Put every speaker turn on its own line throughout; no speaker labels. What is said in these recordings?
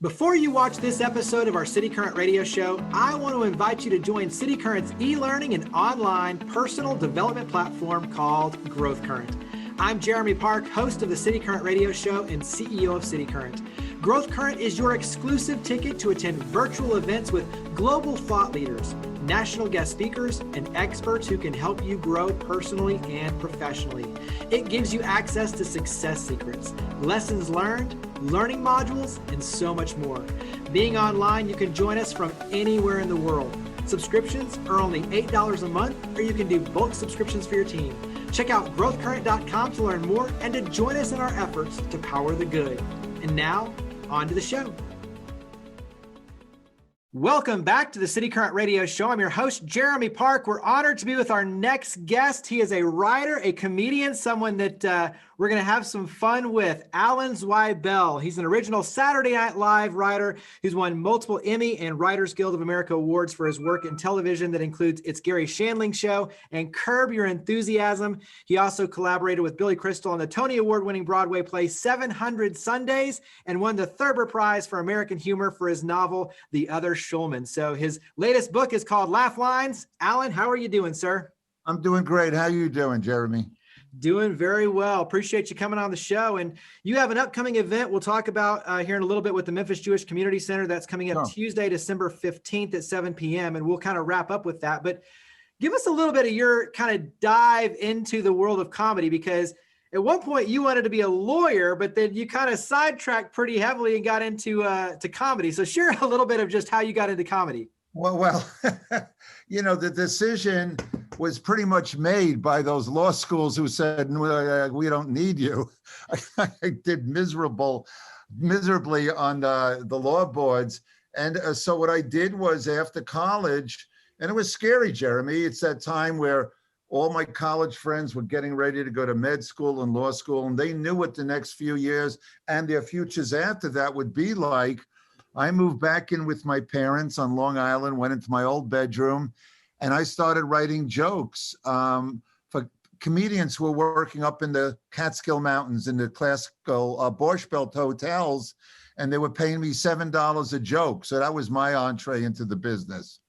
Before you watch this episode of our cityCURRENT radio show, I want to invite you to join cityCURRENT's e-learning and online personal development platform called GrowthCurrent. I'm Jeremy Park, host of the cityCURRENT radio show and CEO of cityCURRENT. GrowthCurrent is your exclusive ticket to attend virtual events with global thought leaders, national guest speakers, and experts who can help you grow personally and professionally. It gives you access to success secrets, lessons learned, learning modules, and so much more. Being online, you can join us from anywhere in the world. Subscriptions are only $8 a month, or you can do bulk subscriptions for your team. Check out growthcurrent.com to learn more and to join us in our efforts to power the good. And now, on to the show. Welcome back to the cityCURRENT radio show. I'm your host, Jeremy Park. We're honored to be with our next guest. He is a writer, a comedian, someone that we're going to have some fun with, Alan Zweibel. He's an original Saturday Night Live writer who's won multiple Emmy and Writers Guild of America awards for his work in television that includes It's Garry Shandling Show and Curb Your Enthusiasm. He also collaborated with Billy Crystal on the Tony Award-winning Broadway play 700 Sundays and won the Thurber Prize for American humor for his novel, The Other Shulman. So his latest book is called Laugh Lines. Alan, how are you doing, sir?
I'm doing great. How are you doing, Jeremy?
Doing very well. Appreciate you coming on the show. And you have an upcoming event we'll talk about here in a little bit with the Memphis Jewish Community Center. That's coming up Tuesday, December 15th at 7 p.m. And we'll kind of wrap up with that. But give us a little bit of your kind of dive into the world of comedy, because at one point you wanted to be a lawyer, but then you kind of sidetracked pretty heavily and got into to comedy. So share a little bit of just how you got into comedy.
Well, you know, the decision was pretty much made by those law schools who said, we don't need you. I did miserably on the law boards. And so what I did was after college, and it was scary, Jeremy. It's that time where all my college friends were getting ready to go to med school and law school, and they knew what the next few years and their futures after that would be like. I moved back in with my parents on Long Island, went into my old bedroom, and I started writing jokes for comedians who were working up in the Catskill Mountains in the classical Borscht Belt hotels, and they were paying me $7 a joke. So that was my entree into the business.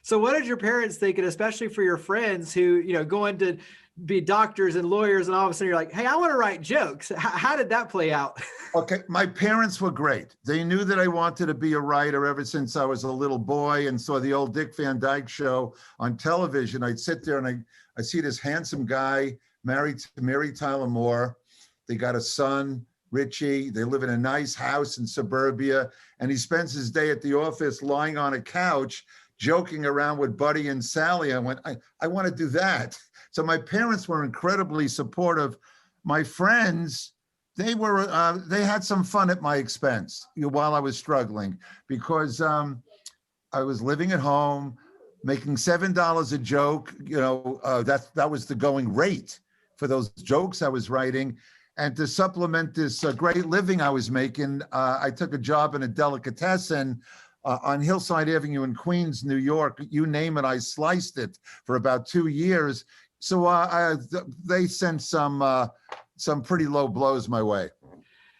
So what did your parents think, and especially for your friends who, you know, going to be doctors and lawyers, and all of a sudden you're like, hey, I want to write jokes. How did that play out?
Okay, my parents were great. They knew that I wanted to be a writer ever since I was a little boy and saw the old Dick Van Dyke Show on television. I'd sit there and I see this handsome guy married to Mary Tyler Moore. They got a son, Richie. They live in a nice house in suburbia, and he spends his day at the office lying on a couch joking around with Buddy and Sally. I went, I want to do that. So my parents were incredibly supportive. My friends, they had some fun at my expense while I was struggling, because I was living at home, making $7 a joke. You know, that was the going rate for those jokes I was writing. And to supplement this great living I was making, I took a job in a delicatessen on Hillside Avenue in Queens, New York. You name it, I sliced it for about 2 years. So they sent some pretty low blows my way.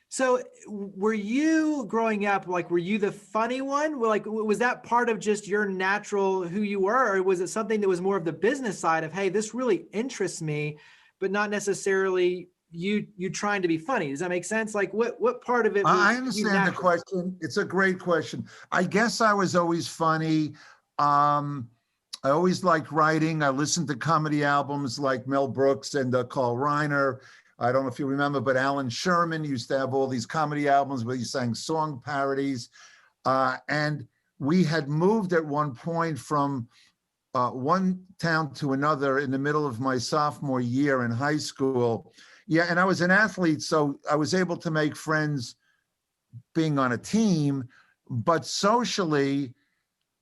So were you growing up, like, were you the funny one? Like, was that part of just your natural who you were? Or was it something that was more of the business side of, hey, this really interests me, but not necessarily you trying to be funny? Does that make sense? Like, what part of it?
I understand the question. It's a great question. I guess I was always funny. I always liked writing. I listened to comedy albums like Mel Brooks and Carl Reiner. I don't know if you remember, but Alan Sherman used to have all these comedy albums where he sang song parodies. And we had moved at one point from one town to another in the middle of my sophomore year in high school. Yeah, and I was an athlete, so I was able to make friends being on a team, but socially,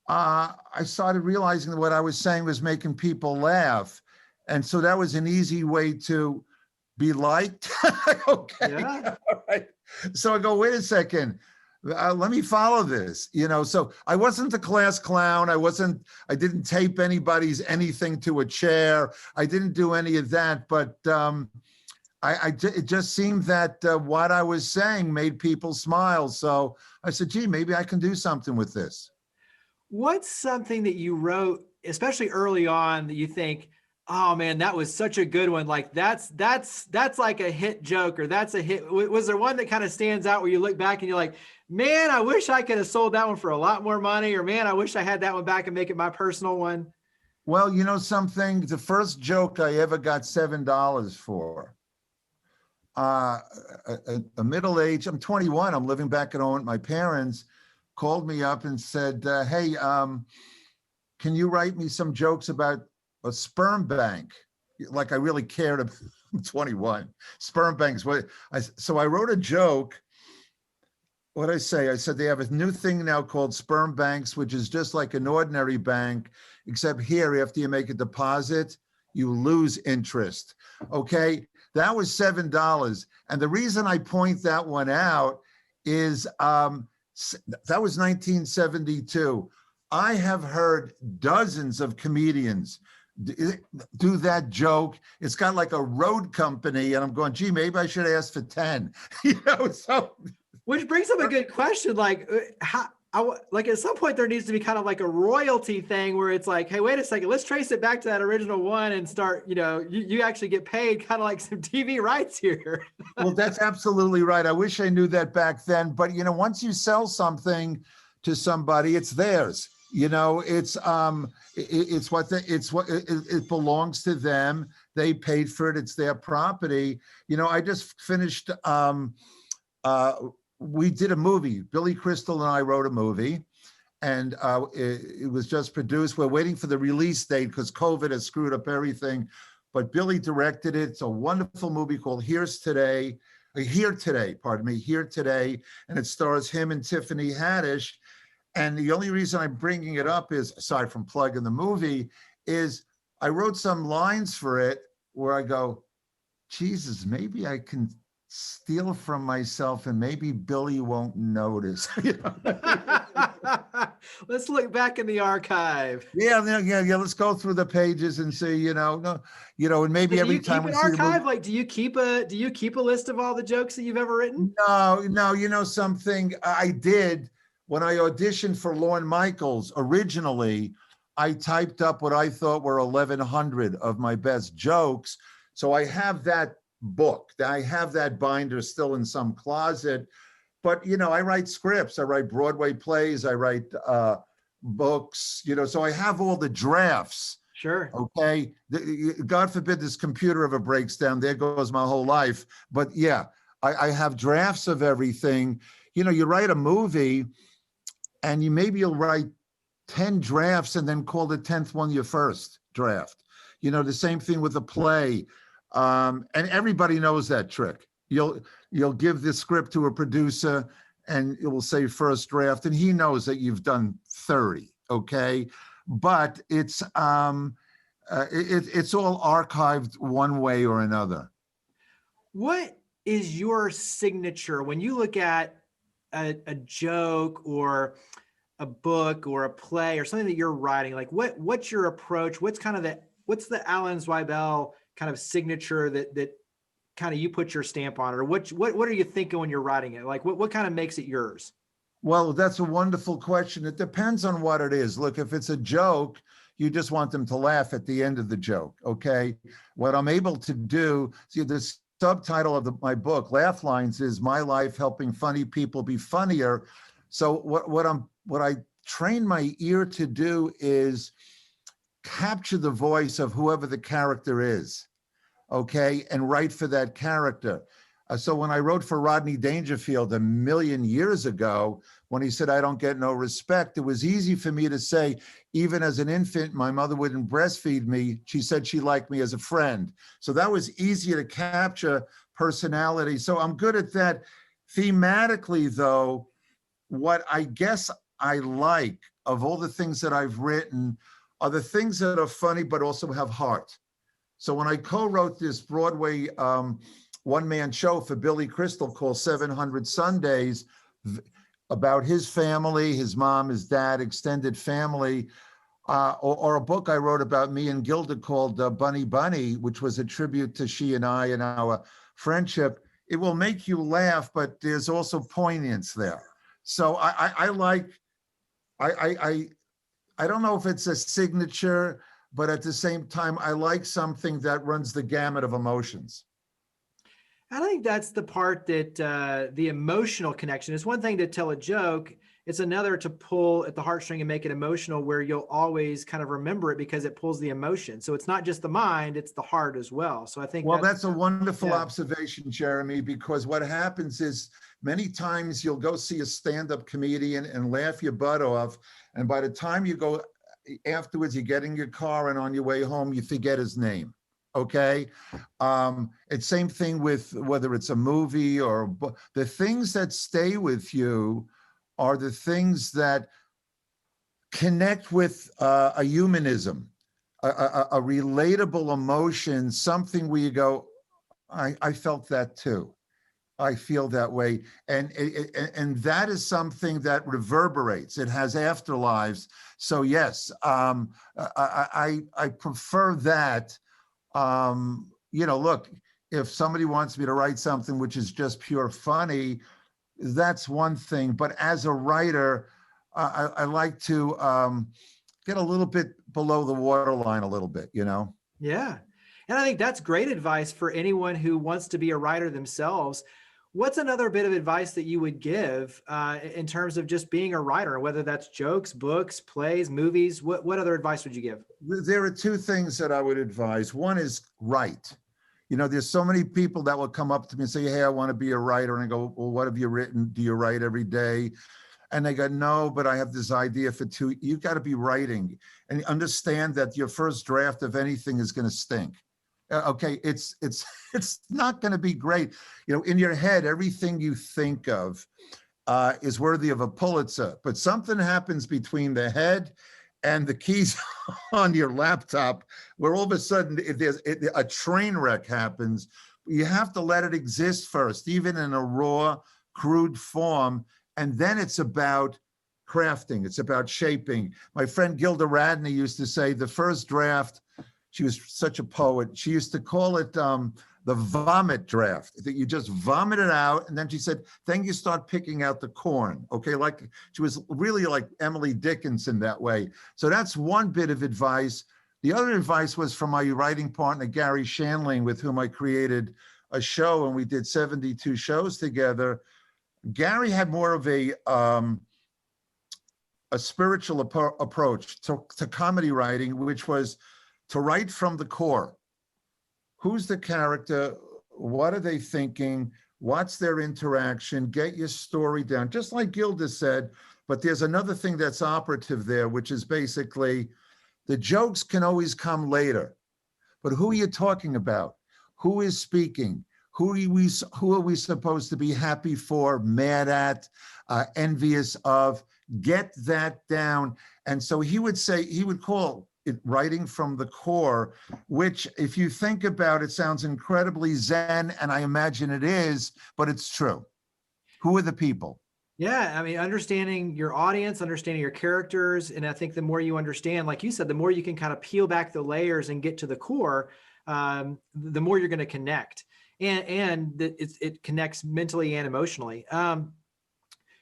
I started realizing that what I was saying was making people laugh. And so that was an easy way to be liked. Okay. Yeah. All right. So I go, wait a second, let me follow this, you know? So I wasn't a class clown. I didn't tape anything to a chair. I didn't do any of that, but it just seemed that what I was saying made people smile. So I said, gee, maybe I can do something with this.
What's something that you wrote, especially early on, that you think, oh man, that was such a good one. Like that's like a hit joke, or that's a hit. Was there one that kind of stands out where you look back and you're like, man, I wish I could have sold that one for a lot more money, or man, I wish I had that one back and make it my personal one?
Well, you know something, the first joke I ever got $7 for, a middle-aged, I'm 21, I'm living back at home with my parents, called me up and said, hey, can you write me some jokes about a sperm bank? Like I really cared about, I'm 21, sperm banks. So I wrote a joke. What'd I say? I said, they have a new thing now called sperm banks, which is just like an ordinary bank, except here, after you make a deposit, you lose interest. Okay, that was $7. And the reason I point that one out is that was 1972. I have heard dozens of comedians do that joke. It's got like a road company, and I'm going, gee, maybe I should ask for 10. So.
Which brings up a good question. Like, like at some point there needs to be kind of like a royalty thing where it's like, hey, wait a second, let's trace it back to that original one and start, you actually get paid kind of like some TV rights here.
Well, that's absolutely right. I wish I knew that back then. But, once you sell something to somebody, it's theirs. It belongs to them. They paid for it. It's their property. I just finished, we did a movie. Billy Crystal and I wrote a movie, and it was just produced. We're waiting for the release date because COVID has screwed up everything. But Billy directed it. It's a wonderful movie called Here Today, and it stars him and Tiffany Haddish. And the only reason I'm bringing it up is, aside from plugging the movie, is I wrote some lines for it where I go, Jesus, maybe I can steal from myself and maybe Billy won't notice.
Let's look back in the archive.
Yeah. Let's go through the pages and see, and maybe every time we see the movie.
Like, do you keep a list of all the jokes that you've ever written?
No, something I did when I auditioned for Lorne Michaels originally. I typed up what I thought were 1,100 of my best jokes. So I have that book. I have that binder still in some closet, but I write scripts, I write Broadway plays, I write books, so I have all the drafts.
Sure.
Okay. God forbid this computer ever breaks down. There goes my whole life. But yeah, I have drafts of everything. You write a movie and you'll write 10 drafts and then call the 10th one your first draft. The same thing with a play. And everybody knows that trick. You'll give the script to a producer and it will say first draft, and he knows that you've done 30. Okay. But it's all archived one way or another.
What is your signature when you look at a joke or a book or a play or something that you're writing? Like what's your approach? What's the Alan Zweibel kind of signature that kind of you put your stamp on it? Or what are you thinking when you're writing it? Like what kind of makes it yours?
Well, that's a wonderful question. It depends on what it is. Look, if it's a joke, you just want them to laugh at the end of the joke. Okay. What I'm able to do, see, the subtitle of my book, Laugh Lines, is My Life Helping Funny People Be Funnier. So what I train my ear to do is capture the voice of whoever the character is, okay, and write for that character. So when I wrote for Rodney Dangerfield a million years ago, when he said, I don't get no respect, it was easy for me to say, even as an infant, my mother wouldn't breastfeed me. She said she liked me as a friend. So that was easier to capture personality. So I'm good at that. Thematically, though, what I guess I like of all the things that I've written are the things that are funny, but also have heart. So when I co-wrote this Broadway one-man show for Billy Crystal called 700 Sundays, about his family, his mom, his dad, extended family, or a book I wrote about me and Gilda called Bunny Bunny, which was a tribute to she and I and our friendship, it will make you laugh, but there's also poignance there. So I like, I don't know if it's a signature, but at the same time, I like something that runs the gamut of emotions.
I think that's the part that the emotional connection is one thing to tell a joke. It's another to pull at the heartstring and make it emotional, where you'll always kind of remember it because it pulls the emotion. So it's not just the mind, it's the heart as well. So I think
Well, that's a wonderful
yeah.
observation, Jeremy, because what happens is many times you'll go see a stand-up comedian and laugh your butt off. And by the time you go afterwards, you get in your car and on your way home, you forget his name. Okay. It's same thing with whether it's a movie or the things that stay with you are the things that connect with a humanism, a relatable emotion, something where you go, I felt that too. I feel that way. And that is something that reverberates. It has afterlives. So yes, I prefer that. Look, if somebody wants me to write something which is just pure funny, that's one thing. But as a writer, I like to get a little bit below the waterline a little bit,
Yeah. And I think that's great advice for anyone who wants to be a writer themselves. What's another bit of advice that you would give in terms of just being a writer, whether that's jokes, books, plays, movies? What other advice would you give?
There are two things that I would advise. One is write. There's so many people that will come up to me and say, hey, I want to be a writer. And I go, well, what have you written? Do you write every day? And they go, no, but I have this idea for two. You've got to be writing and understand that your first draft of anything is going to stink. Okay, it's not going to be great. In your head, everything you think of is worthy of a Pulitzer, but something happens between the head and the keys on your laptop where all of a sudden a train wreck happens. You have to let it exist first, even in a raw, crude form. And then it's about crafting. It's about shaping. My friend Gilda Radney used to say the first draft, she was such a poet, she used to call it the vomit draft, that you just vomit it out. And then she said, then you start picking out the corn. Okay, like she was really like Emily Dickinson that way. So that's one bit of advice. The other advice was from my writing partner, Garry Shandling, with whom I created a show, and we did 72 shows together. Garry had more of a spiritual approach to comedy writing, which was to write from the core. Who's the character? What are they thinking? What's their interaction? Get your story down, just like Gilda said. But there's another thing that's operative there, which is basically the jokes can always come later. But who are you talking about? Who is speaking? Who are we supposed to be happy for, mad at, envious of? Get that down. And so he would call it writing from the core, which if you think about it, sounds incredibly Zen, and I imagine it is, but it's true. Who are the people?
Yeah, I mean, understanding your audience, understanding your characters, and I think the more you understand, like you said, the more you can kind of peel back the layers and get to the core, the more you're going to connect, and it connects mentally and emotionally.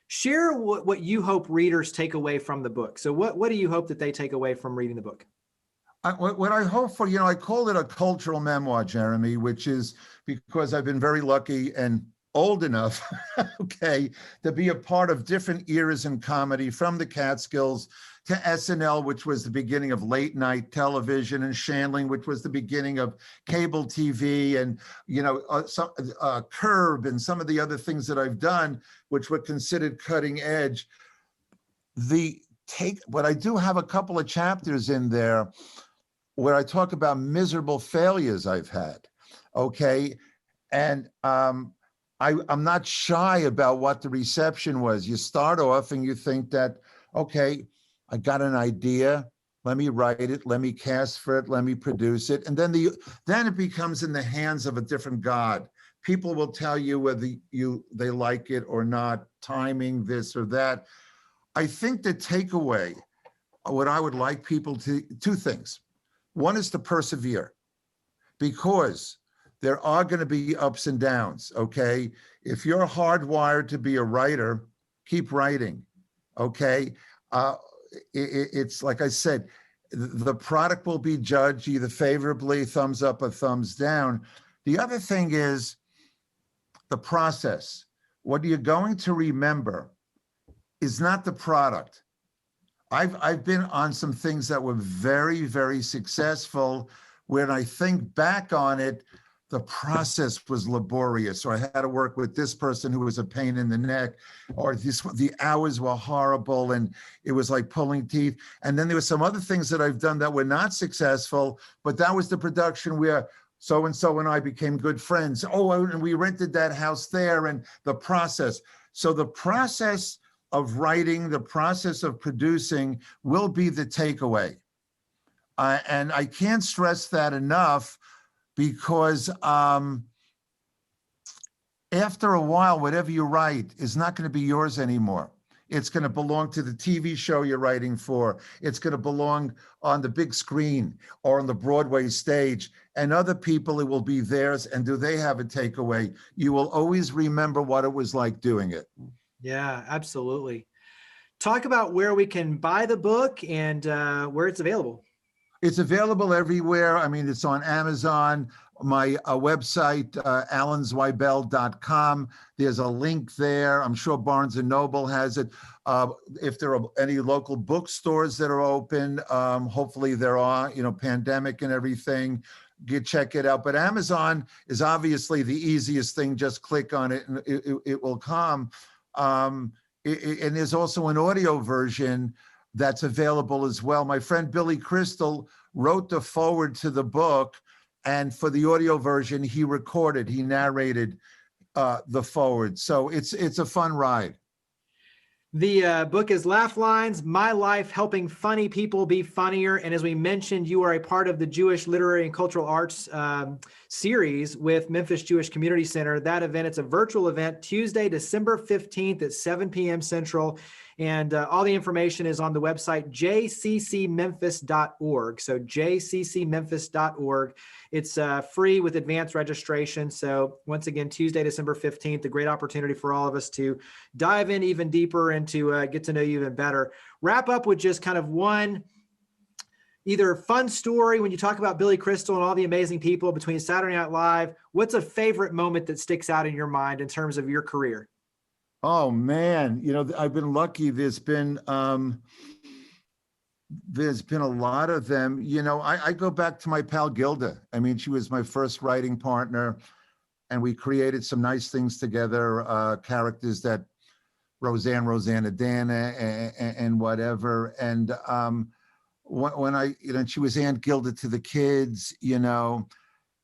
Share what you hope readers take away from the book. So what do you hope that they take away from reading the book?
What I hope for, I call it a cultural memoir, Jeremy, which is because I've been very lucky and old enough, okay, to be a part of different eras in comedy, from the Catskills to SNL, which was the beginning of late night television, and Shandling, which was the beginning of cable TV, and Curb and some of the other things that I've done, which were considered cutting edge. But I do have a couple of chapters in there where I talk about miserable failures I've had, okay? And I'm not shy about what the reception was. You start off and you think that, okay, I got an idea, let me write it, let me cast for it, let me produce it. And then it becomes in the hands of a different God. People will tell you whether they like it or not, timing, this or that. I think the takeaway, what I would like people to, two things. One is to persevere, because there are going to be ups and downs. Okay. If you're hardwired to be a writer, keep writing. Okay. It's like I said, the product will be judged either favorably, thumbs up or thumbs down. The other thing is the process. What you're going to remember is not the product. I've been on some things that were very, very successful. When I think back on it, the process was laborious, or I had to work with this person who was a pain in the neck, or the hours were horrible and it was like pulling teeth. And then there were some other things that I've done that were not successful, but that was the production where so-and-so and I became good friends. Oh, and we rented that house there, and the process. So the process of writing, the process of producing will be the takeaway. And I can't stress that enough, because after a while, whatever you write is not going to be yours anymore. It's going to belong to the TV show you're writing for. It's going to belong on the big screen or on the Broadway stage, and other people, it will be theirs. And do they have a takeaway? You will always remember what it was like doing it.
Yeah, absolutely. Talk about where we can buy the book and where it's available.
It's available everywhere. I mean, it's on Amazon, my website, alanzweibel.com. There's a link there. I'm sure Barnes & Noble has it. If there are any local bookstores that are open, hopefully there are, pandemic and everything, check it out. But Amazon is obviously the easiest thing. Just click on it and it will come. And there's also an audio version that's available as well. My friend Billy Crystal wrote the foreword to the book, and for the audio version, he narrated the foreword. So it's a fun ride.
The book is Laugh Lines, My Life Helping Funny People Be Funnier. And as we mentioned, you are a part of the Jewish Literary and Cultural Arts series with Memphis Jewish Community Center. That event, it's a virtual event, Tuesday, December 15th at 7 p.m. Central. And all the information is on the website, jccmemphis.org. So jccmemphis.org. It's free with advanced registration. So once again, Tuesday, December 15th, a great opportunity for all of us to dive in even deeper and to get to know you even better. Wrap up with just kind of one either fun story when you talk about Billy Crystal and all the amazing people between Saturday Night Live. What's a favorite moment that sticks out in your mind in terms of your career?
Oh man, I've been lucky. There's been a lot of them. I go back to my pal Gilda. I mean, she was my first writing partner, and we created some nice things together, characters that Rosanna Dana and whatever. And when she was Aunt Gilda to the kids,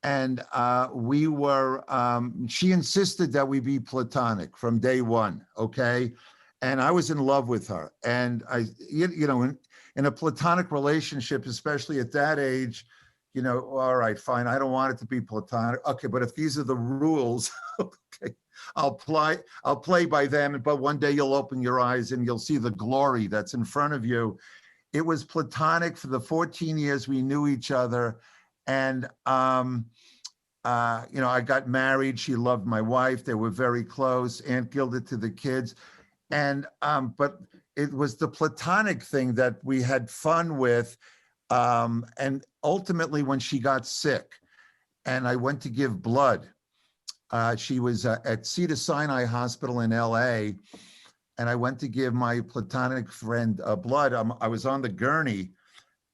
and we were, she insisted that we be platonic from day one, okay? And I was in love with her. And in a platonic relationship, especially at that age, all right, fine, I don't want it to be platonic. Okay, but if these are the rules, okay, I'll play by them, but one day you'll open your eyes and you'll see the glory that's in front of you. It was platonic for the 14 years we knew each other. And, I got married. She loved my wife. They were very close. Aunt Gilda to the kids. And, but it was the platonic thing that we had fun with. And ultimately when she got sick and I went to give blood, she was at Cedars-Sinai Hospital in LA. And I went to give my platonic friend blood. I was on the gurney.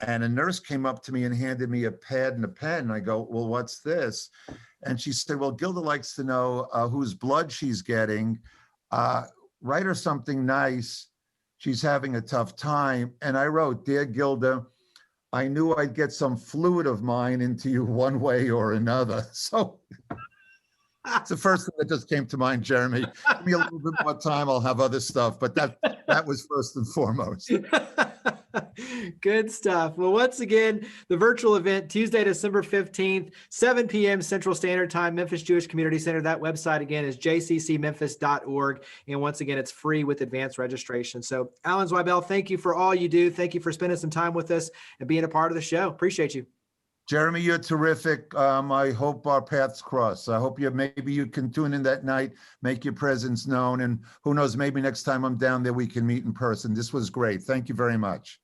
And a nurse came up to me and handed me a pad and a pen. And I go, well, what's this? And she said, well, Gilda likes to know whose blood she's getting. Write her something nice. She's having a tough time. And I wrote, Dear Gilda, I knew I'd get some fluid of mine into you one way or another. So it's the first thing that just came to mind, Jeremy. Give me a little bit more time. I'll have other stuff. But that was first and foremost.
Good stuff. Well, once again, the virtual event, Tuesday, December 15th, 7 p.m. Central Standard Time, Memphis Jewish Community Center. That website, again, is jccmemphis.org. And once again, it's free with advanced registration. So, Alan Zweibel, thank you for all you do. Thank you for spending some time with us and being a part of the show. Appreciate you.
Jeremy, you're terrific. I hope our paths cross. I hope maybe you can tune in that night, make your presence known, and who knows, maybe next time I'm down there, we can meet in person. This was great. Thank you very much.